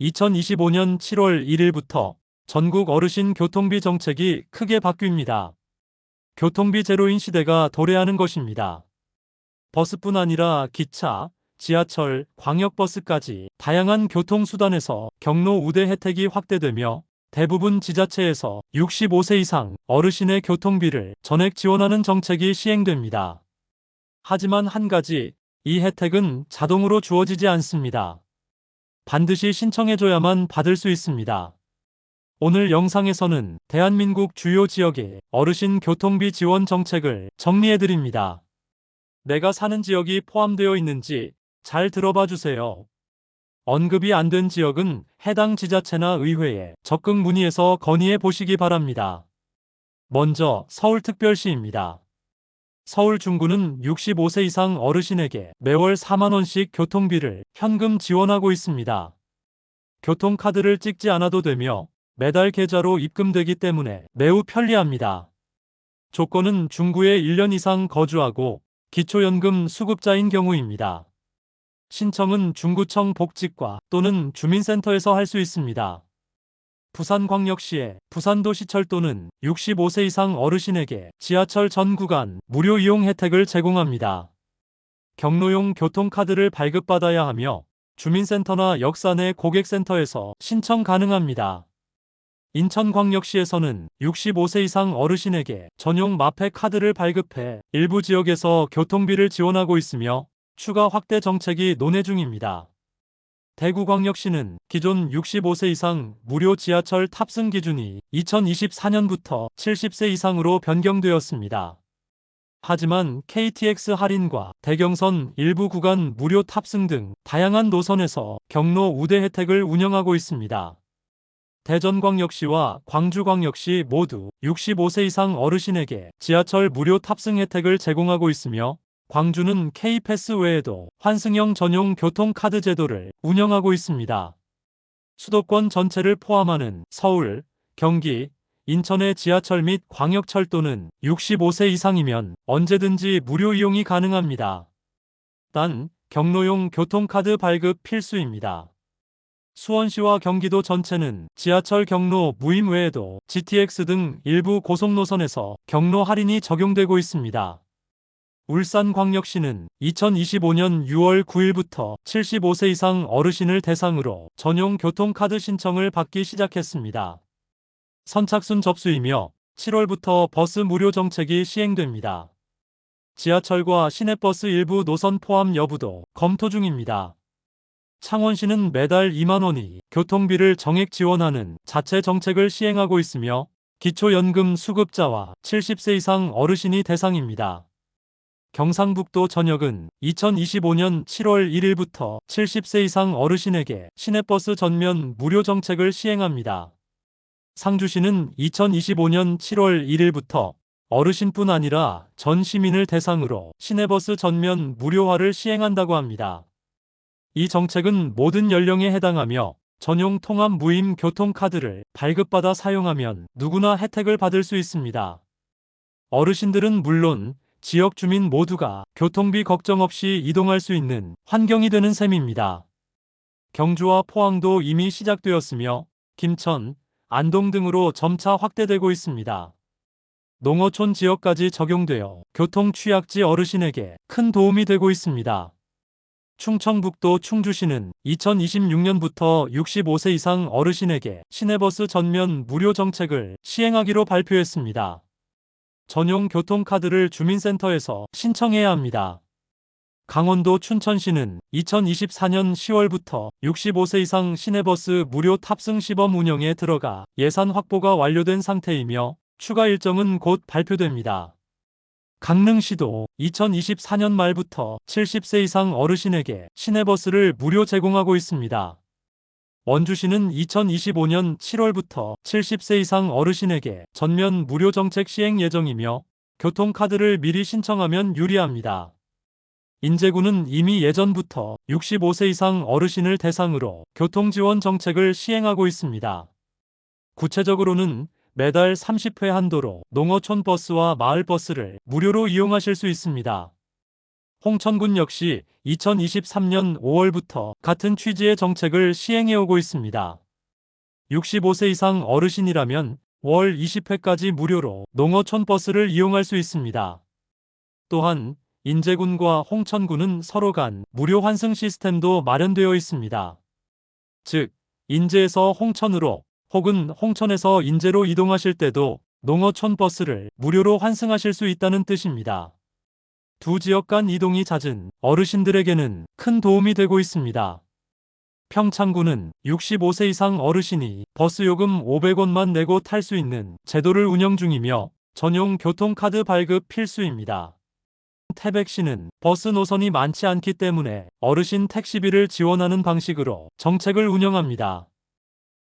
2025년 7월 1일부터 전국 어르신 교통비 정책이 크게 바뀝니다. 교통비 제로인 시대가 도래하는 것입니다. 버스뿐 아니라 기차, 지하철, 광역버스까지 다양한 교통수단에서 경로 우대 혜택이 확대되며 대부분 지자체에서 65세 이상 어르신의 교통비를 전액 지원하는 정책이 시행됩니다. 하지만 한 가지, 이 혜택은 자동으로 주어지지 않습니다. 반드시 신청해줘야만 받을 수 있습니다. 오늘 영상에서는 대한민국 주요 지역의 어르신 교통비 지원 정책을 정리해드립니다. 내가 사는 지역이 포함되어 있는지 잘 들어봐 주세요. 언급이 안 된 지역은 해당 지자체나 의회에 적극 문의해서 건의해 보시기 바랍니다. 먼저 서울특별시입니다. 서울 중구는 65세 이상 어르신에게 매월 4만원씩 교통비를 현금 지원하고 있습니다. 교통카드를 찍지 않아도 되며 매달 계좌로 입금되기 때문에 매우 편리합니다. 조건은 중구에 1년 이상 거주하고 기초연금 수급자인 경우입니다. 신청은 중구청 복지과 또는 주민센터에서 할 수 있습니다. 부산광역시의 부산도시철도는 65세 이상 어르신에게 지하철 전 구간 무료 이용 혜택을 제공합니다. 경로용 교통카드를 발급받아야 하며 주민센터나 역사 내 고객센터에서 신청 가능합니다. 인천광역시에서는 65세 이상 어르신에게 전용 마페 카드를 발급해 일부 지역에서 교통비를 지원하고 있으며 추가 확대 정책이 논의 중입니다. 대구광역시는 기존 65세 이상 무료 지하철 탑승 기준이 2024년부터 70세 이상으로 변경되었습니다. 하지만 KTX 할인과 대경선 일부 구간 무료 탑승 등 다양한 노선에서 경로 우대 혜택을 운영하고 있습니다. 대전광역시와 광주광역시 모두 65세 이상 어르신에게 지하철 무료 탑승 혜택을 제공하고 있으며 광주는 K패스 외에도 환승형 전용 교통카드 제도를 운영하고 있습니다. 수도권 전체를 포함하는 서울, 경기, 인천의 지하철 및 광역철도는 65세 이상이면 언제든지 무료 이용이 가능합니다. 단, 경로용 교통카드 발급 필수입니다. 수원시와 경기도 전체는 지하철 경로 무임 외에도 GTX 등 일부 고속노선에서 경로 할인이 적용되고 있습니다. 울산광역시는 2025년 6월 9일부터 75세 이상 어르신을 대상으로 전용 교통카드 신청을 받기 시작했습니다. 선착순 접수이며 7월부터 버스 무료 정책이 시행됩니다. 지하철과 시내버스 일부 노선 포함 여부도 검토 중입니다. 창원시는 매달 2만원이 교통비를 정액 지원하는 자체 정책을 시행하고 있으며 기초연금 수급자와 70세 이상 어르신이 대상입니다. 경상북도 전역은 2025년 7월 1일부터 70세 이상 어르신에게 시내버스 전면 무료 정책을 시행합니다. 상주시는 2025년 7월 1일부터 어르신뿐 아니라 전 시민을 대상으로 시내버스 전면 무료화를 시행한다고 합니다. 이 정책은 모든 연령에 해당하며 전용 통합 무임 교통카드를 발급받아 사용하면 누구나 혜택을 받을 수 있습니다. 어르신들은 물론 지역 주민 모두가 교통비 걱정 없이 이동할 수 있는 환경이 되는 셈입니다. 경주와 포항도 이미 시작되었으며 김천, 안동 등으로 점차 확대되고 있습니다. 농어촌 지역까지 적용되어 교통 취약지 어르신에게 큰 도움이 되고 있습니다. 충청북도 충주시는 2026년부터 65세 이상 어르신에게 시내버스 전면 무료 정책을 시행하기로 발표했습니다. 전용 교통카드를 주민센터에서 신청해야 합니다. 강원도 춘천시는 2024년 10월부터 65세 이상 시내버스 무료 탑승 시범 운영에 들어가 예산 확보가 완료된 상태이며 추가 일정은 곧 발표됩니다. 강릉시도 2024년 말부터 70세 이상 어르신에게 시내버스를 무료 제공하고 있습니다. 원주시는 2025년 7월부터 70세 이상 어르신에게 전면 무료 정책 시행 예정이며 교통카드를 미리 신청하면 유리합니다. 인제구는 이미 예전부터 65세 이상 어르신을 대상으로 교통지원 정책을 시행하고 있습니다. 구체적으로는 매달 30회 한도로 농어촌 버스와 마을버스를 무료로 이용하실 수 있습니다. 홍천군 역시 2023년 5월부터 같은 취지의 정책을 시행해오고 있습니다. 65세 이상 어르신이라면 월 20회까지 무료로 농어촌 버스를 이용할 수 있습니다. 또한 인제군과 홍천군은 서로 간 무료 환승 시스템도 마련되어 있습니다. 즉, 인제에서 홍천으로 혹은 홍천에서 인제로 이동하실 때도 농어촌 버스를 무료로 환승하실 수 있다는 뜻입니다. 두 지역 간 이동이 잦은 어르신들에게는 큰 도움이 되고 있습니다. 평창군은 65세 이상 어르신이 버스 요금 500원만 내고 탈 수 있는 제도를 운영 중이며 전용 교통카드 발급 필수입니다. 태백시는 버스 노선이 많지 않기 때문에 어르신 택시비를 지원하는 방식으로 정책을 운영합니다.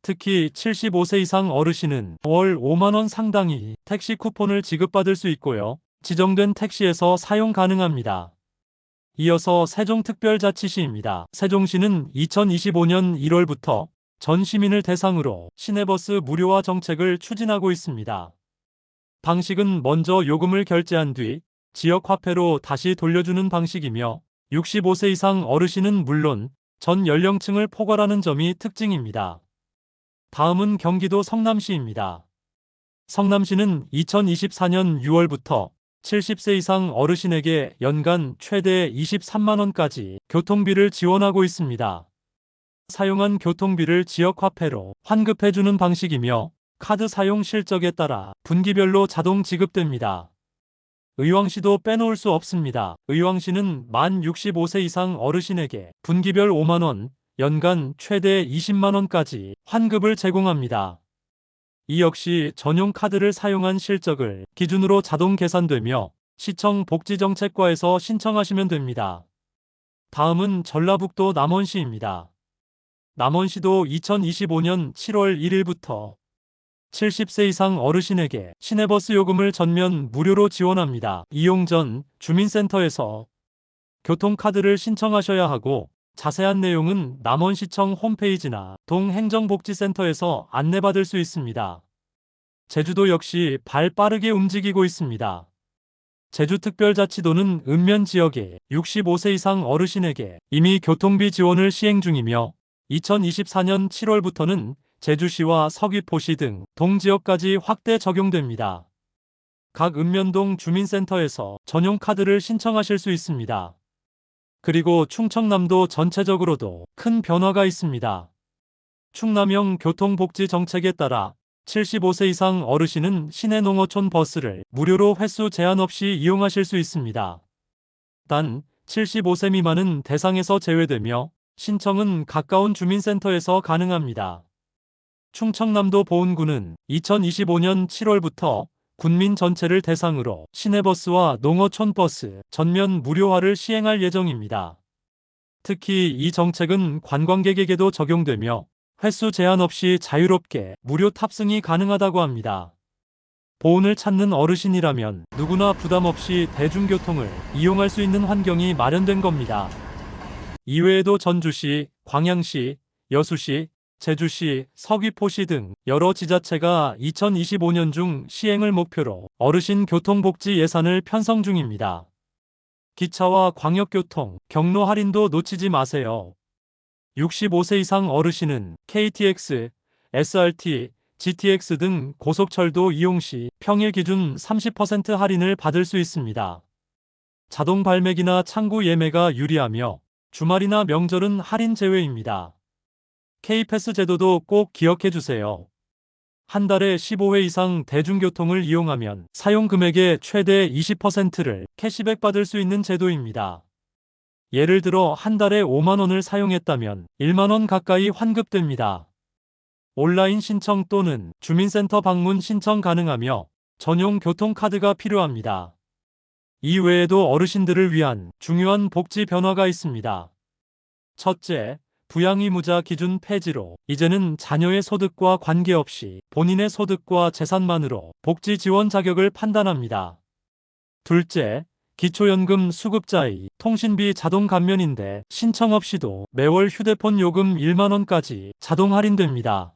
특히 75세 이상 어르신은 월 5만원 상당의 택시 쿠폰을 지급받을 수 있고요. 지정된 택시에서 사용 가능합니다. 이어서 세종특별자치시입니다. 세종시는 2025년 1월부터 전 시민을 대상으로 시내버스 무료화 정책을 추진하고 있습니다. 방식은 먼저 요금을 결제한 뒤 지역 화폐로 다시 돌려주는 방식이며 65세 이상 어르신은 물론 전 연령층을 포괄하는 점이 특징입니다. 다음은 경기도 성남시입니다. 성남시는 2024년 6월부터 70세 이상 어르신에게 연간 최대 23만원까지 교통비를 지원하고 있습니다. 사용한 교통비를 지역 화폐로 환급해주는 방식이며 카드 사용 실적에 따라 분기별로 자동 지급됩니다. 의왕시도 빼놓을 수 없습니다. 의왕시는 만 65세 이상 어르신에게 분기별 5만원, 연간 최대 20만원까지 환급을 제공합니다. 이 역시 전용 카드를 사용한 실적을 기준으로 자동 계산되며 시청 복지정책과에서 신청하시면 됩니다. 다음은 전라북도 남원시입니다. 남원시도 2025년 7월 1일부터 70세 이상 어르신에게 시내버스 요금을 전면 무료로 지원합니다. 이용 전 주민센터에서 교통카드를 신청하셔야 하고 자세한 내용은 남원시청 홈페이지나 동행정복지센터에서 안내받을 수 있습니다. 제주도 역시 발 빠르게 움직이고 있습니다. 제주특별자치도는 읍면 지역의 65세 이상 어르신에게 이미 교통비 지원을 시행 중이며 2024년 7월부터는 제주시와 서귀포시 등 동지역까지 확대 적용됩니다. 각 읍면동 주민센터에서 전용 카드를 신청하실 수 있습니다. 그리고 충청남도 전체적으로도 큰 변화가 있습니다. 충남형 교통복지 정책에 따라 75세 이상 어르신은 시내 농어촌 버스를 무료로 횟수 제한 없이 이용하실 수 있습니다. 단 75세 미만은 대상에서 제외되며 신청은 가까운 주민센터에서 가능합니다. 충청남도 보은군은 2025년 7월부터 군민 전체를 대상으로 시내버스와 농어촌 버스 전면 무료화를 시행할 예정입니다. 특히 이 정책은 관광객에게도 적용되며 횟수 제한 없이 자유롭게 무료 탑승이 가능하다고 합니다. 보온을 찾는 어르신이라면 누구나 부담 없이 대중교통을 이용할 수 있는 환경이 마련된 겁니다. 이외에도 전주시, 광양시, 여수시, 제주시, 서귀포시 등 여러 지자체가 2025년 중 시행을 목표로 어르신 교통복지 예산을 편성 중입니다. 기차와 광역교통, 경로 할인도 놓치지 마세요. 65세 이상 어르신은 KTX, SRT, GTX 등 고속철도 이용 시 평일 기준 30% 할인을 받을 수 있습니다. 자동 발매기나 창구 예매가 유리하며 주말이나 명절은 할인 제외입니다. K패스 제도도 꼭 기억해 주세요. 한 달에 15회 이상 대중교통을 이용하면 사용 금액의 최대 20%를 캐시백 받을 수 있는 제도입니다. 예를 들어 한 달에 5만원을 사용했다면 1만원 가까이 환급됩니다. 온라인 신청 또는 주민센터 방문 신청 가능하며 전용 교통카드가 필요합니다. 이 외에도 어르신들을 위한 중요한 복지 변화가 있습니다. 첫째, 부양의무자 기준 폐지로 이제는 자녀의 소득과 관계없이 본인의 소득과 재산만으로 복지 지원 자격을 판단합니다. 둘째, 기초연금 수급자의 통신비 자동 감면인데 신청 없이도 매월 휴대폰 요금 1만원까지 자동 할인됩니다.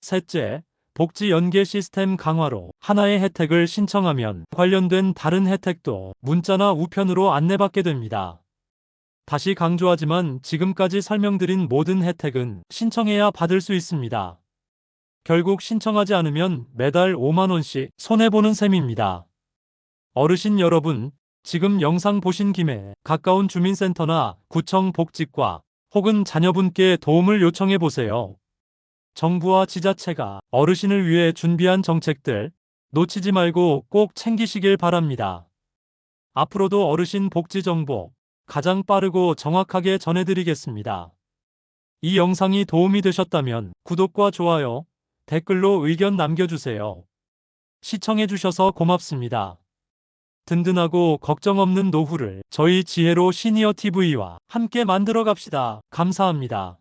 셋째, 복지 연계 시스템 강화로 하나의 혜택을 신청하면 관련된 다른 혜택도 문자나 우편으로 안내받게 됩니다. 다시 강조하지만 지금까지 설명드린 모든 혜택은 신청해야 받을 수 있습니다. 결국 신청하지 않으면 매달 5만원씩 손해보는 셈입니다. 어르신 여러분, 지금 영상 보신 김에 가까운 주민센터나 구청 복지과 혹은 자녀분께 도움을 요청해 보세요. 정부와 지자체가 어르신을 위해 준비한 정책들 놓치지 말고 꼭 챙기시길 바랍니다. 앞으로도 어르신 복지 정보 가장 빠르고 정확하게 전해드리겠습니다. 이 영상이 도움이 되셨다면 구독과 좋아요, 댓글로 의견 남겨주세요. 시청해주셔서 고맙습니다. 든든하고 걱정 없는 노후를 저희 지혜로 시니어 TV와 함께 만들어 갑시다. 감사합니다.